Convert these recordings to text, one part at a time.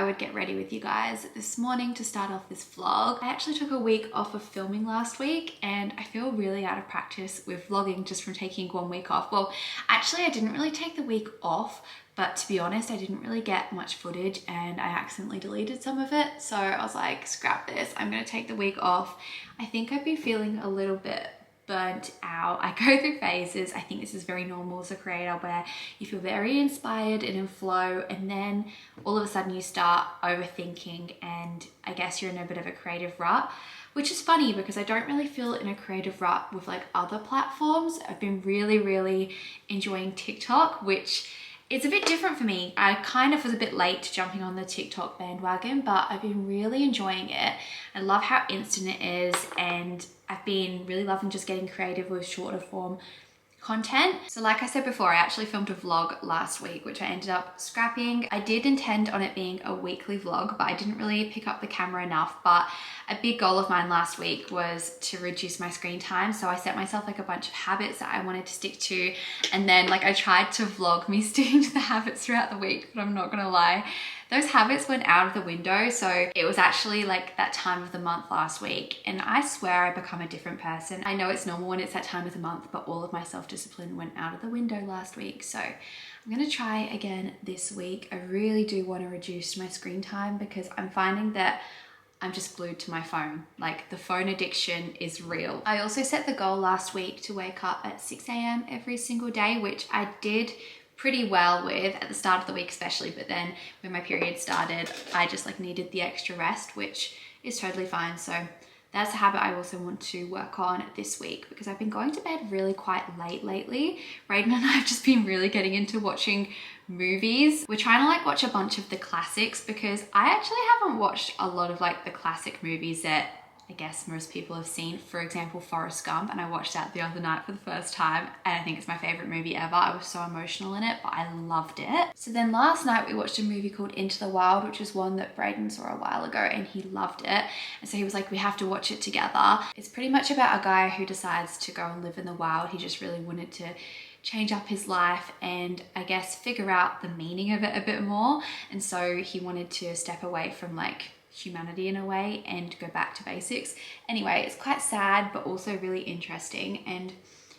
I would get ready with you guys this morning to start off this vlog. I actually took a week off of filming last week and I feel really out of practice with vlogging just from taking 1 week off. Well, actually I didn't really take the week off, but to be honest, I didn't really get much footage and I accidentally deleted some of it. So I was like, scrap this, I'm gonna take the week off. I think I've been feeling a little bit burnt out. I go through phases. I think this is very normal as a creator where you feel very inspired and in flow, and then all of a sudden you start overthinking and I guess you're in a bit of a creative rut, which is funny because I don't really feel in a creative rut with like other platforms. I've been really enjoying TikTok, which it's a bit different for me. I kind of was a bit late to jumping on the TikTok bandwagon, but I've been really enjoying it. I love how instant it is, and I've been really loving just getting creative with shorter form content. So like I said before, I actually filmed a vlog last week, which I ended up scrapping. I did intend on it being a weekly vlog, but I didn't really pick up the camera enough. But a big goal of mine last week was to reduce my screen time. So I set myself like a bunch of habits that I wanted to stick to. And then like I tried to vlog me sticking to the habits throughout the week, but I'm not gonna lie, those habits went out of the window. So it was actually like that time of the month last week, and I swear I become a different person. I know it's normal when it's that time of the month, but all of my self-discipline went out of the window last week. So I'm gonna try again this week. I really do want to reduce my screen time because I'm finding that I'm just glued to my phone. Like the phone addiction is real. I also set the goal last week to wake up at 6 a.m. every single day, which I did pretty well with at the start of the week especially, but then when my period started I just like needed the extra rest, which is totally fine. So that's a habit I also want to work on this week because I've been going to bed really quite late lately. Raiden and I have just been really getting into watching movies. We're trying to like watch a bunch of the classics because I actually haven't watched a lot of like the classic movies that I guess most people have seen. For example, Forrest Gump, and I watched that the other night for the first time and I think it's my favorite movie ever. I was so emotional in it, but I loved it. So then last night we watched a movie called Into the Wild, which is one that Braden saw a while ago and he loved it. And so he was like, we have to watch it together. It's pretty much about a guy who decides to go and live in the wild. He just really wanted to change up his life and I guess figure out the meaning of it a bit more. And so he wanted to step away from like humanity in a way and go back to basics. Anyway, it's quite sad but also really interesting, and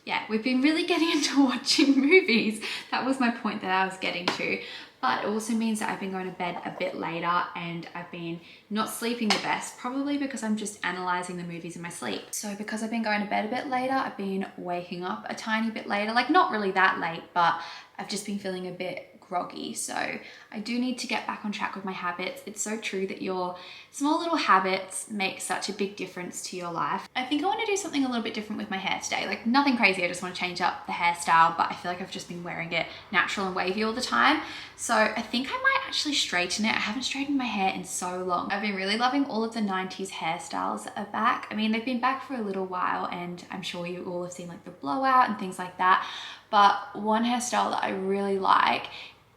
yeah, we've been really getting into watching movies. That was my point that I was getting to. But it also means that I've been going to bed a bit later and I've been not sleeping the best, probably because I'm just analysing the movies in my sleep. So because I've been going to bed a bit later, I've been waking up a tiny bit later, like not really that late, but I've just been feeling a bit groggy. So I do need to get back on track with my habits. It's so true that your small little habits make such a big difference to your life. I think I want to do something a little bit different with my hair today. Like nothing crazy, I just want to change up the hairstyle, but I feel like I've just been wearing it natural and wavy all the time. So I think I might actually straighten it. I haven't straightened my hair in so long. I've been really loving all of the 90s hairstyles that are back. I mean, they've been back for a little while and I'm sure you all have seen like the blowout and things like that. But one hairstyle that I really like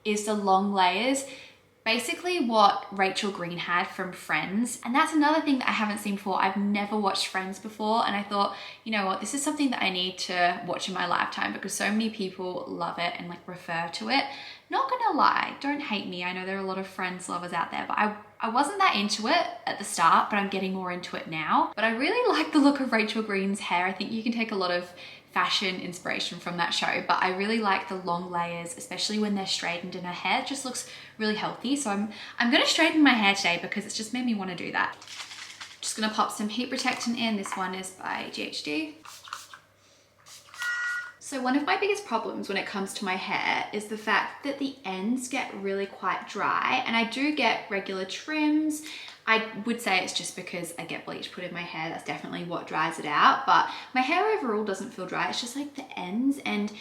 is the long layers. Basically what Rachel Green had from Friends. And that's another thing that I haven't seen before. I've never watched Friends before and I thought, you know what, this is something that I need to watch in my lifetime because so many people love it and like refer to it. Not gonna lie, don't hate me. I know there are a lot of Friends lovers out there, but I wasn't that into it at the start, but I'm getting more into it now. But I really like the look of Rachel Green's hair. I think you can take a lot of fashion inspiration from that show, but I really like the long layers, especially when they're straightened and her hair just looks really healthy. So I'm gonna straighten my hair today because it's just made me want to do that. Just gonna pop some heat protectant in. This one is by GHD. So one of my biggest problems when it comes to my hair is the fact that the ends get really quite dry, and I do get regular trims. I would say it's just because I get bleach put in my hair. That's definitely what dries it out. But my hair overall doesn't feel dry. It's just like the ends. And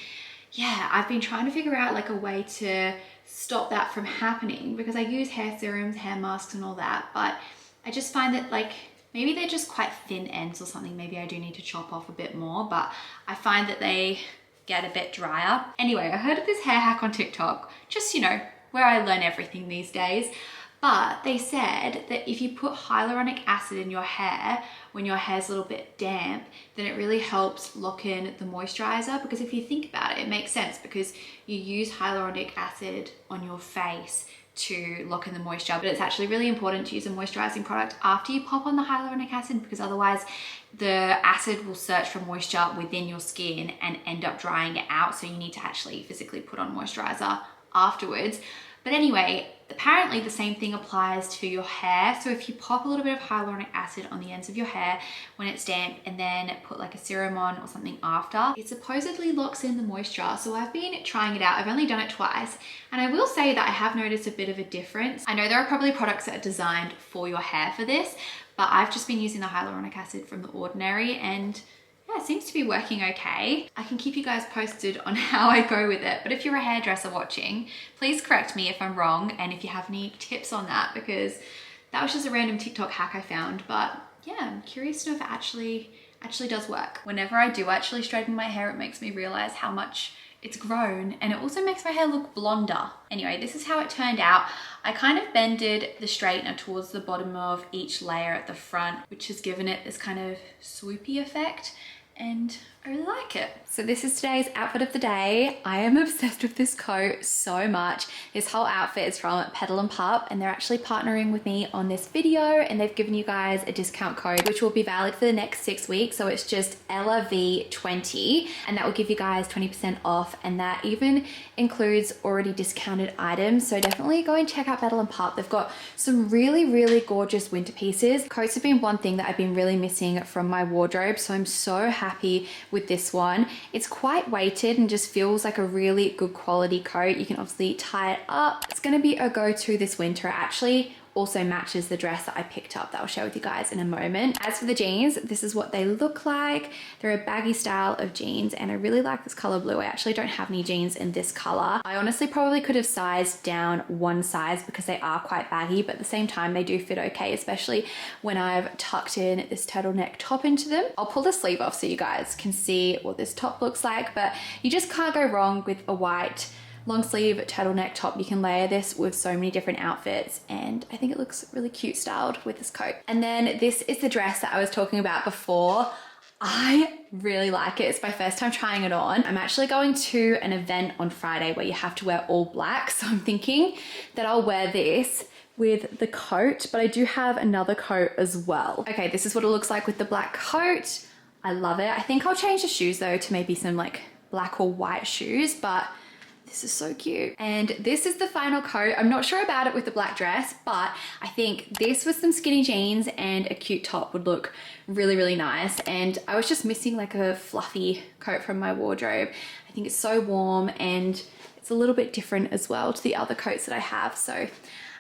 yeah, I've been trying to figure out like a way to stop that from happening because I use hair serums, hair masks and all that. But I just find that like maybe they're just quite thin ends or something. Maybe I do need to chop off a bit more, but I find that they get a bit drier. Anyway, I heard of this hair hack on TikTok, just, you know, where I learn everything these days. But they said that if you put hyaluronic acid in your hair when your hair's a little bit damp, then it really helps lock in the moisturizer. Because if you think about it, it makes sense because you use hyaluronic acid on your face to lock in the moisture, but it's actually really important to use a moisturizing product after you pop on the hyaluronic acid, because otherwise the acid will search for moisture within your skin and end up drying it out. So you need to actually physically put on moisturizer afterwards. But anyway, apparently the same thing applies to your hair. So if you pop a little bit of hyaluronic acid on the ends of your hair when it's damp and then put like a serum on or something after, it supposedly locks in the moisture. So I've been trying it out. I've only done it twice. And I will say that I have noticed a bit of a difference. I know there are probably products that are designed for your hair for this, but I've just been using the hyaluronic acid from The Ordinary, and yeah, it seems to be working okay. I can keep you guys posted on how I go with it, but if you're a hairdresser watching, please correct me if I'm wrong and if you have any tips on that, because that was just a random TikTok hack I found. But yeah, I'm curious to know if it actually does work. Whenever I do actually straighten my hair, it makes me realize how much it's grown, and it also makes my hair look blonder. Anyway, this is how it turned out. I kind of bended the straightener towards the bottom of each layer at the front, which has given it this kind of swoopy effect, and I really like it. So this is today's outfit of the day. I am obsessed with this coat so much. This whole outfit is from Petal & Pup, and they're actually partnering with me on this video, and they've given you guys a discount code which will be valid for the next 6 weeks. So it's just LV20, and that will give you guys 20% off, and that even includes already discounted items. So definitely go and check out Petal & Pup. They've got some really gorgeous winter pieces. Coats have been one thing that I've been really missing from my wardrobe, so I'm so happy with this one. It's quite weighted and just feels like a really good quality coat. You can obviously tie it up. It's going to be a go-to this winter. It actually also matches the dress that I picked up that I'll share with you guys in a moment. As for the jeans, this is what they look like. They're a baggy style of jeans, and I really like this color blue. I actually don't have any jeans in this color. I honestly probably could have sized down one size because they are quite baggy, but at the same time they do fit okay, especially when I've tucked in this turtleneck top into them. I'll pull the sleeve off so you guys can see what this top looks like, but you just can't go wrong with a white long sleeve turtleneck top. You can layer this with so many different outfits, and I think it looks really cute styled with this coat. And then this is the dress that I was talking about before. I really like it. It's my first time trying it on. I'm actually going to an event on Friday where you have to wear all black, so I'm thinking that I'll wear this with the coat, but I do have another coat as well. Okay, this is what it looks like with the black coat. I love it. I think I'll change the shoes though to maybe some like black or white shoes, but this is so cute. And this is the final coat. I'm not sure about it with the black dress, but I think this with some skinny jeans and a cute top would look really nice. And I was just missing like a fluffy coat from my wardrobe. I think it's so warm, and it's a little bit different as well to the other coats that I have. So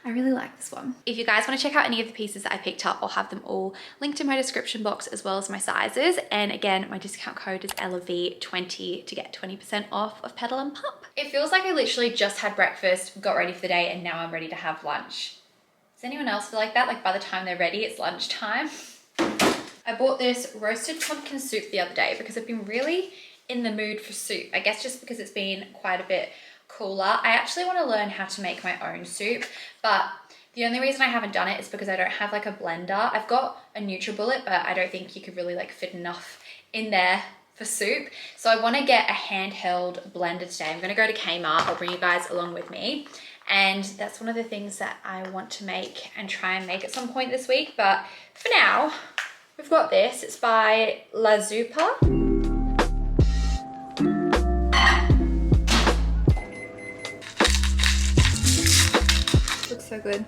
I really like this one. If you guys want to check out any of the pieces that I picked up, I'll have them all linked in my description box, as well as my sizes. And again, my discount code is LV20 to get 20% off of Petal & Pup. It feels like I literally just had breakfast, got ready for the day, and now I'm ready to have lunch. Does anyone else feel like that? Like by the time they're ready, it's lunchtime. I bought this roasted pumpkin soup the other day because I've been really in the mood for soup. I guess just because it's been quite a bit cooler. I actually want to learn how to make my own soup, but the only reason I haven't done it is because I don't have like a blender. I've got a NutriBullet, but I don't think you could really like fit enough in there for soup. So I want to get a handheld blender today. I'm going to go to Kmart. I'll bring you guys along with me. And that's one of the things that I want to make and try and make at some point this week. But for now, we've got this. It's by La Zupa. So good.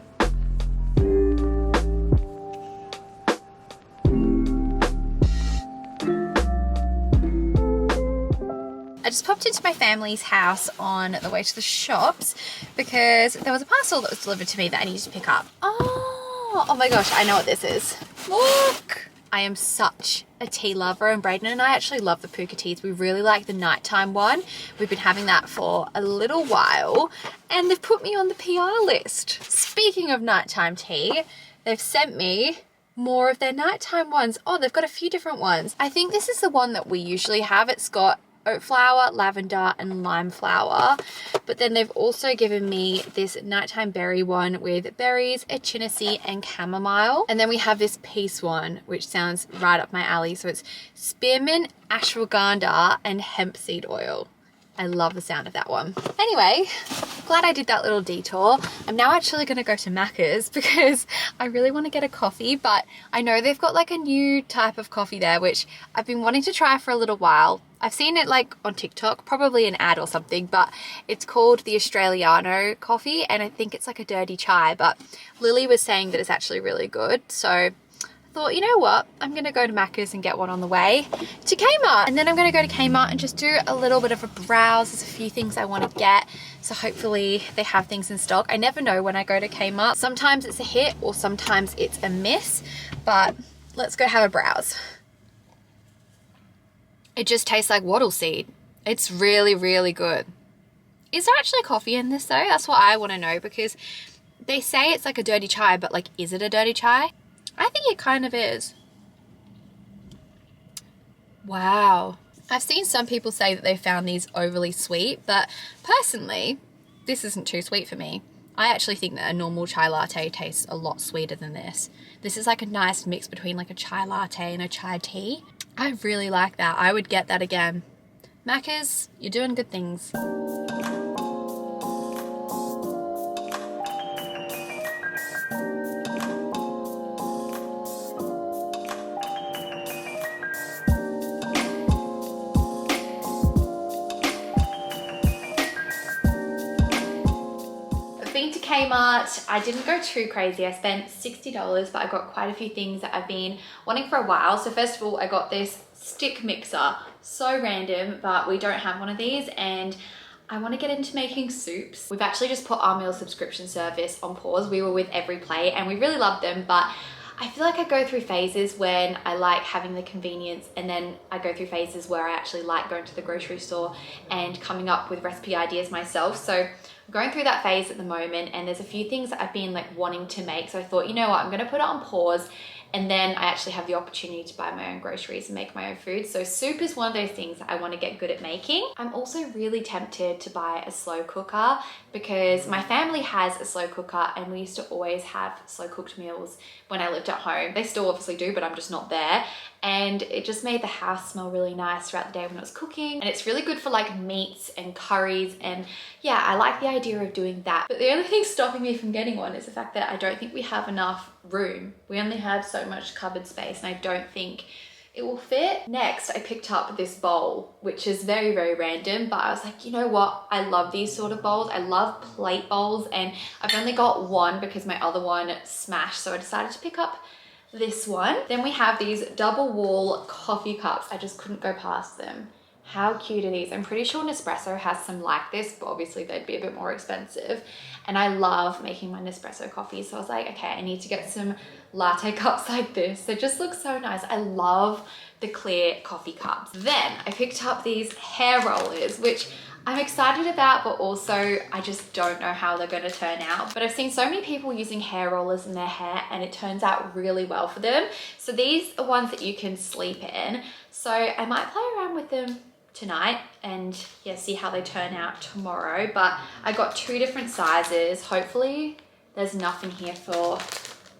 I just popped into my family's house on the way to the shops because there was a parcel that was delivered to me that I needed to pick up. Oh my gosh, I know what this is. Look! I am such a tea lover, and Brayden and I actually love the Puka teas. We really like the nighttime one. We've been having that for a little while, and they've put me on the PR list. Speaking of nighttime tea, they've sent me more of their nighttime ones. Oh, they've got a few different ones. I think this is the one that we usually have. It's got oat flower, lavender, and lime flower. But then they've also given me this nighttime berry one with berries, echinacea, and chamomile. And then we have this peace one, which sounds right up my alley. So it's spearmint, ashwagandha, and hemp seed oil. I love the sound of that one. Anyway, glad I did that little detour. I'm now actually going to go to Macca's because I really want to get a coffee, but I know they've got like a new type of coffee there, which I've been wanting to try for a little while. I've seen it like on TikTok, probably an ad or something, but it's called the Australiano coffee, and I think it's like a dirty chai, but Lily was saying that it's actually really good. So I thought, you know what, I'm gonna go to Macca's and get one on the way to Kmart. And then I'm gonna go to Kmart and just do a little bit of a browse. There's a few things I want to get, so hopefully they have things in stock. I never know when I go to Kmart. Sometimes it's a hit or sometimes it's a miss, but let's go have a browse. It just tastes like wattle seed. It's really, really good. Is there actually coffee in this though? That's what I want to know, because they say it's like a dirty chai, but like, is it a dirty chai? I think it kind of is. Wow. I've seen some people say that they found these overly sweet, but personally, this isn't too sweet for me. I actually think that a normal chai latte tastes a lot sweeter than this. This is like a nice mix between like a chai latte and a chai tea. I really like that. I would get that again. Macca's, you're doing good things. Been to Kmart. I didn't go too crazy. I spent $60, but I got quite a few things that I've been wanting for a while. So first of all, I got this stick mixer. So random, but we don't have one of these, and I want to get into making soups. We've actually just put our meal subscription service on pause. We were with Every Plate and we really loved them, but I feel like I go through phases when I like having the convenience, and then I go through phases where I actually like going to the grocery store and coming up with recipe ideas myself. So I'm going through that phase at the moment, and there's a few things that I've been like wanting to make. So I thought, you know what, I'm gonna put it on pause, and then I actually have the opportunity to buy my own groceries and make my own food. So soup is one of those things that I want to get good at making. I'm also really tempted to buy a slow cooker because my family has a slow cooker, and we used to always have slow cooked meals when I lived at home. They still obviously do, but I'm just not there. And it just made the house smell really nice throughout the day when I was cooking. And it's really good for like meats and curries. And yeah, I like the idea of doing that. But the only thing stopping me from getting one is the fact that I don't think we have enough room. We only have so much cupboard space, and I don't think it will fit. Next, I picked up this bowl, which is very, very random, but I was like, you know what? I love these sort of bowls. I love plate bowls, and I've only got one because my other one smashed. So I decided to pick up this one. Then we have these double wall coffee cups. I just couldn't go past them. How cute are these? I'm pretty sure Nespresso has some like this, but obviously they'd be a bit more expensive. And I love making my Nespresso coffee. So I was like, okay, I need to get some latte cups like this. They just look so nice. I love the clear coffee cups. Then I picked up these hair rollers, which I'm excited about, but also I just don't know how they're going to turn out. But I've seen so many people using hair rollers in their hair, and it turns out really well for them. So these are ones that you can sleep in. So I might play around with them tonight and yeah, see how they turn out tomorrow. But I got two different sizes. Hopefully there's enough in here for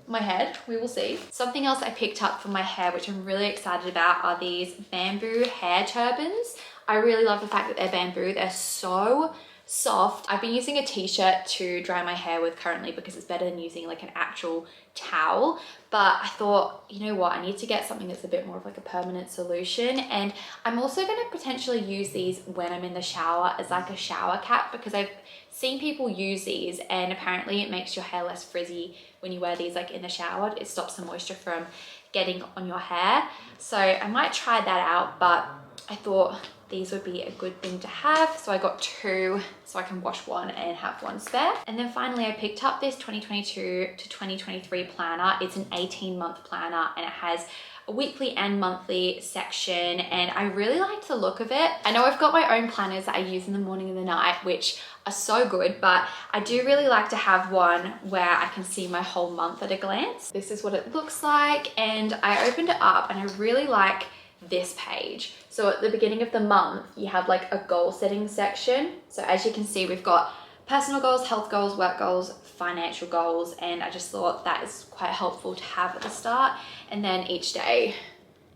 my head. We will see. Something else I picked up for my hair, which I'm really excited about, are these bamboo hair turbans. I really love the fact that they're bamboo. They're so soft. I've been using a t-shirt to dry my hair with currently because it's better than using like an actual towel. But I thought, you know what, I need to get something that's a bit more of like a permanent solution. And I'm also going to potentially use these when I'm in the shower as like a shower cap, because I've seen people use these and apparently it makes your hair less frizzy when you wear these like in the shower. It stops the moisture from getting on your hair. So I might try that out, but I thought these would be a good thing to have. So I got two so I can wash one and have one spare. And then finally I picked up this 2022 to 2023 planner. It's an 18-month planner and it has a weekly and monthly section, and I really liked the look of it. I know I've got my own planners that I use in the morning and the night, which are so good, but I do really like to have one where I can see my whole month at a glance. This is what it looks like, and I opened it up and I really like this page. So at the beginning of the month, you have like a goal setting section. So as you can see, we've got personal goals, health goals, work goals, financial goals, and I just thought that is quite helpful to have at the start. And then each day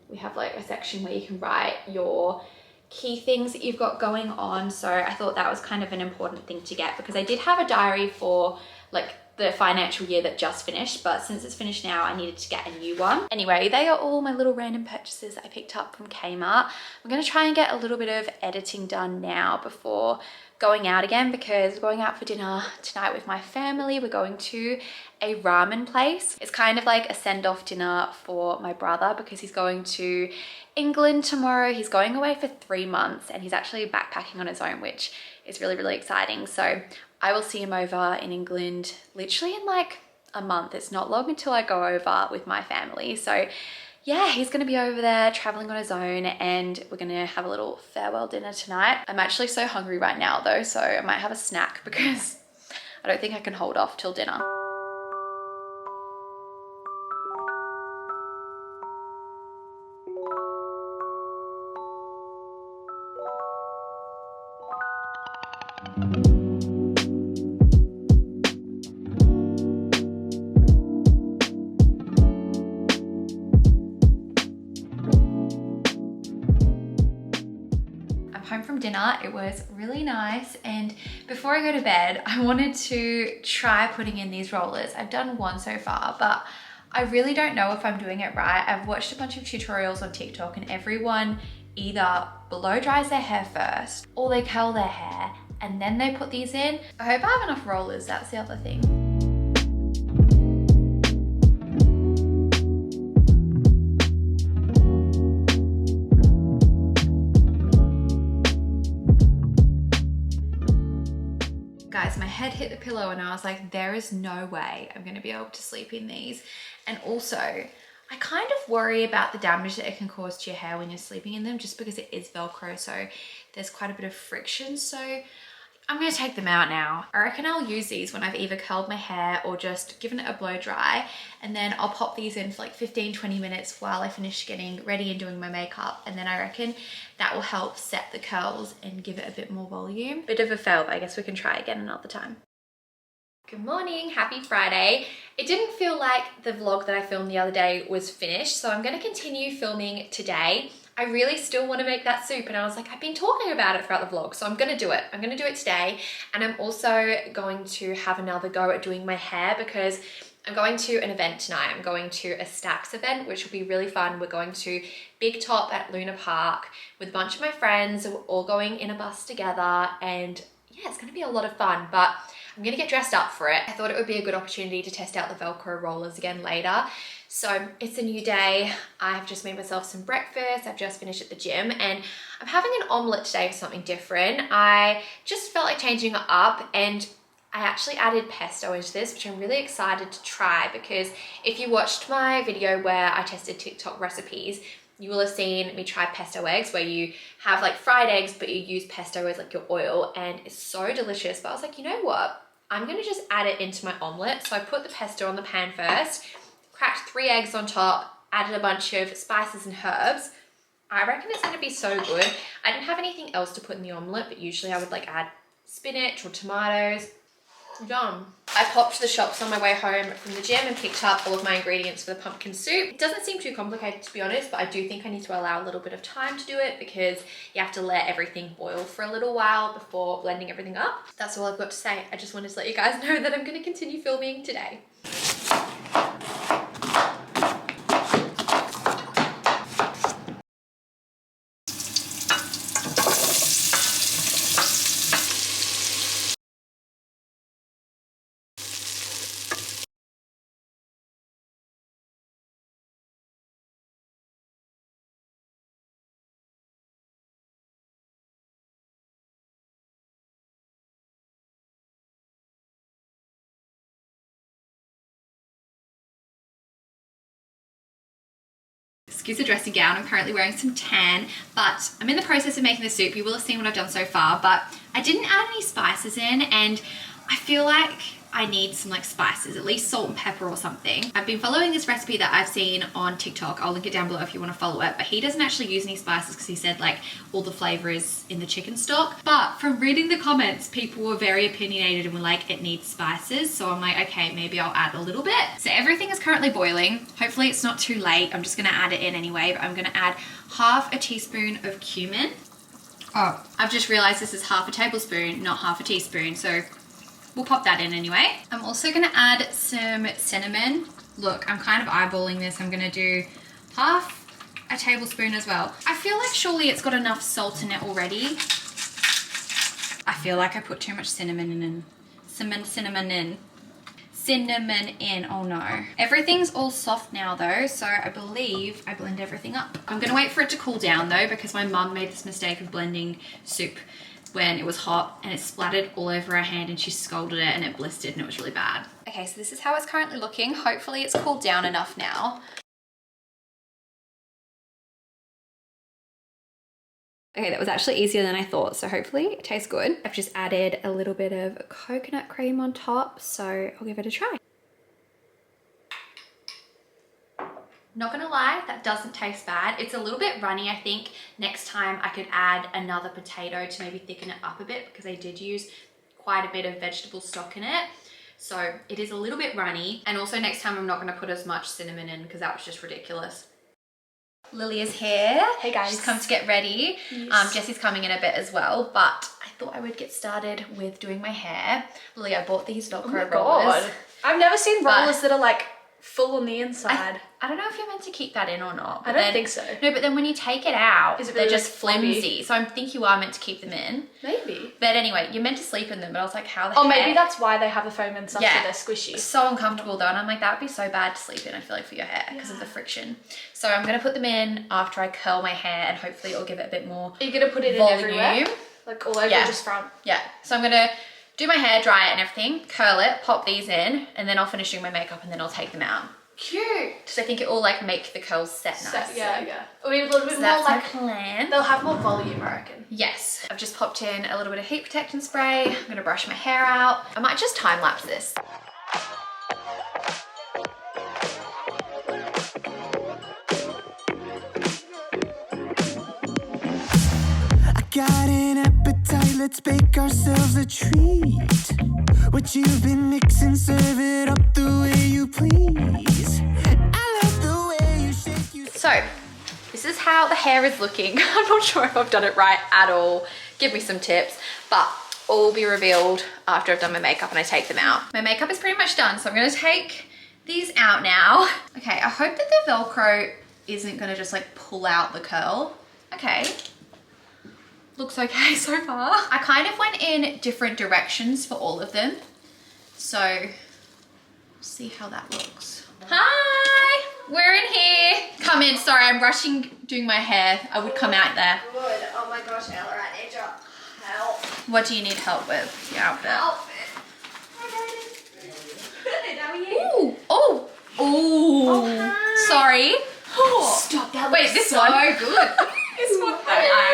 we have like a section where you can write your key things that you've got going on. So I thought that was kind of an important thing to get, because I did have a diary for like the financial year that just finished, but since it's finished now, I needed to get a new one. Anyway, they are all my little random purchases I picked up from Kmart. I'm gonna try and get a little bit of editing done now before going out again, because we're going out for dinner tonight with my family. We're going to a ramen place. It's kind of like a send-off dinner for my brother, because he's going to England tomorrow. He's going away for 3 months and he's actually backpacking on his own, which is really, really exciting. So I will see him over in England literally in like a month. It's not long until I go over with my family. So yeah, he's gonna be over there traveling on his own, and we're gonna have a little farewell dinner tonight. I'm actually so hungry right now though, so I might have a snack because I don't think I can hold off till dinner. Home from dinner. It was really nice, and before I go to bed I wanted to try putting in these rollers. I've done one so far, but I really don't know if I'm doing it right. I've watched a bunch of tutorials on TikTok and everyone either blow dries their hair first or they curl their hair and then they put these in. I hope I have enough rollers, that's the other thing. Guys, my head hit the pillow and I was like, there is no way I'm gonna be able to sleep in these. And also, I kind of worry about the damage that it can cause to your hair when you're sleeping in them, just because it is Velcro, so there's quite a bit of friction. So I'm gonna take them out now. I reckon I'll use these when I've either curled my hair or just given it a blow dry, and then I'll pop these in for like 15-20 minutes while I finish getting ready and doing my makeup, and then I reckon that will help set the curls and give it a bit more volume. Bit of a fail, but I guess we can try again another time. Good morning, happy Friday. It didn't feel like the vlog that I filmed the other day was finished, so I'm gonna continue filming today. I really still want to make that soup, and I was like, I've been talking about it throughout the vlog, so I'm gonna do it. I'm gonna do it today, and I'm also going to have another go at doing my hair because I'm going to an event tonight. I'm going to a Stacks event, which will be really fun. We're going to Big Top at Luna Park with a bunch of my friends. We're all going in a bus together, and yeah, it's gonna be a lot of fun, but I'm gonna get dressed up for it. I thought it would be a good opportunity to test out the Velcro rollers again later. So it's a new day. I've just made myself some breakfast. I've just finished at the gym, and I'm having an omelette today for something different. I just felt like changing it up, and I actually added pesto into this, which I'm really excited to try, because if you watched my video where I tested TikTok recipes, you will have seen me try pesto eggs, where you have like fried eggs, but you use pesto as like your oil, and it's so delicious. But I was like, you know what? I'm gonna just add it into my omelette. So I put the pesto on the pan first, cracked 3 eggs on top, added a bunch of spices and herbs. I reckon it's gonna be so good. I didn't have anything else to put in the omelette, but usually I would like add spinach or tomatoes. Done. I popped to the shops on my way home from the gym and picked up all of my ingredients for the pumpkin soup. It doesn't seem too complicated, to be honest, but I do think I need to allow a little bit of time to do it, because you have to let everything boil for a little while before blending everything up. That's all I've got to say. I just wanted to let you guys know that I'm going to continue filming today. Excuse the dressing gown, I'm currently wearing some tan, but I'm in the process of making the soup. You will have seen what I've done so far, but I didn't add any spices in, and I feel like I need some like spices, at least salt and pepper or something. I've been following this recipe that I've seen on TikTok. I'll link it down below if you want to follow it, but he doesn't actually use any spices because he said like all the flavor is in the chicken stock. But from reading the comments, people were very opinionated and were like, it needs spices. So I'm like, okay, maybe I'll add a little bit. So everything is currently boiling. Hopefully it's not too late. I'm just gonna add it in anyway, but I'm gonna add half a teaspoon of cumin. Oh, I've just realized this is half a tablespoon, not half a teaspoon, so we'll pop that in anyway. I'm also gonna add some cinnamon. Look, I'm kind of eyeballing this. I'm gonna do half a tablespoon as well. I feel like surely it's got enough salt in it already. I feel like I put too much cinnamon in. Cinnamon in, oh no. Everything's all soft now though, so I believe I blend everything up. I'm gonna wait for it to cool down though, because my mum made this mistake of blending soup when it was hot and it splattered all over her hand and she scalded it and it blistered and it was really bad. Okay, so this is how it's currently looking. Hopefully it's cooled down enough now. Okay, that was actually easier than I thought, so hopefully it tastes good. I've just added a little bit of coconut cream on top, so I'll give it a try. Not gonna lie, that doesn't taste bad. It's a little bit runny. I think next time I could add another potato to maybe thicken it up a bit, because I did use quite a bit of vegetable stock in it. So it is a little bit runny. And also next time I'm not gonna put as much cinnamon in, because that was just ridiculous. Lily is here. Hey guys. She's come to get ready. Yes. Jessie's coming in a bit as well, but I thought I would get started with doing my hair. Lily, I bought these Velcro rollers. I've never seen rollers that are like full on the inside. I don't know if you're meant to keep that in or not. I don't think so. No, but then when you take it out, really they're just like flimsy. So I think you are meant to keep them in. Maybe. But anyway, you're meant to sleep in them, but I was like, how the heck? Oh, maybe that's why they have the foam and stuff, so they're squishy. So uncomfortable though, and I'm like, that would be so bad to sleep in, I feel like, for your hair because of the friction. So I'm gonna put them in after I curl my hair, and hopefully it'll give it a bit more Are you gonna put it volume. in everywhere? Like all over, just front? Yeah. So I'm gonna do my hair, dry it and everything, curl it, pop these in, and then I'll finish doing my makeup and then I'll take them out. Cute. So I think it will like make the curls set nice. Yeah. Or maybe a little bit more that's like my plan. They'll have more volume, I reckon. Yes. I've just popped in a little bit of heat protectant spray. I'm gonna brush my hair out. I might just time lapse this. I got an appetite, let's bake ourselves a treat. What you've been mixing, serve it up the way you please. I love the way you shake you. So, this is how the hair is looking. I'm not sure if I've done it right at all. Give me some tips, but all will be revealed after I've done my makeup and I take them out. My makeup is pretty much done, so I'm gonna take these out now. Okay, I hope that the Velcro isn't gonna just like pull out the curl. Okay. Looks okay so far. I kind of went in different directions for all of them. So, see how that looks. Hi, we're in here. Come in, sorry, I'm rushing doing my hair. I would come out there. Good. Oh my gosh, Ella, I need your help. What do you need help with? Your outfit. Good, how are you? Ooh, oh, Oh, hi. sorry. Stop, that looks Wait, this so one. good. This one. I